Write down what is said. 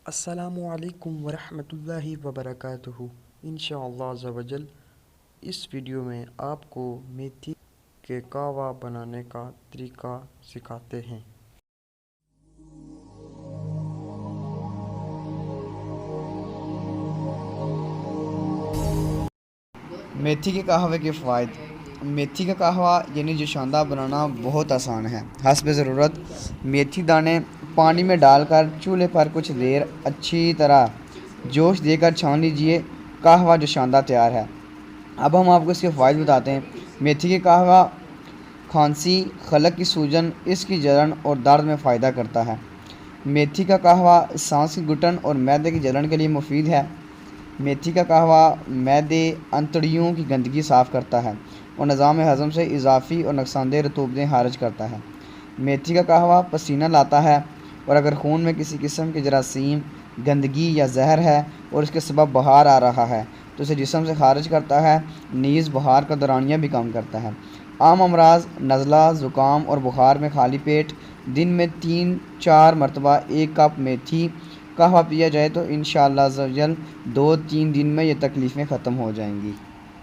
السلام علیکم ورحمۃ اللہ وبرکاتہ۔ انشاءاللہ عز و جل اس ویڈیو میں آپ کو میتھی کے قہوہ بنانے کا طریقہ سکھاتے ہیں۔ میتھی کے قہوے کے فوائد۔ میتھی کا قہوہ یعنی جوشاندہ بنانا بہت آسان ہے۔ حسب ضرورت میتھی دانے پانی میں ڈال کر چولہے پر کچھ دیر اچھی طرح جوش دے کر چھان لیجئے۔ قہوہ جوشاندہ تیار ہے۔ اب ہم آپ کو اس کے فوائد بتاتے ہیں۔ میتھی کے قہوہ کھانسی، حلق کی سوجن، اس کی جلن اور درد میں فائدہ کرتا ہے۔ میتھی کا قہوہ سانس کی گھٹن اور معدے کی جلن کے لیے مفید ہے۔ میتھی کا قہوہ معدے انتڑیوں کی گندگی صاف کرتا ہے اور نظام ہضم سے اضافی اور نقصان دہ رطوبتیں خارج کرتا ہے۔ میتھی کا قہوہ پسینہ لاتا ہے اور اگر خون میں کسی قسم کے جراثیم، گندگی یا زہر ہے اور اس کے سبب بخار آ رہا ہے تو اسے جسم سے خارج کرتا ہے، نیز بخار کا دورانیہ بھی کم کرتا ہے۔ عام امراض، نزلہ، زکام اور بخار میں خالی پیٹ دن میں 3-4 مرتبہ 1 کپ میتھی قہوہ پیا جائے تو انشاءاللہ عز و جل 2-3 دن میں یہ تکلیفیں ختم ہو جائیں گی۔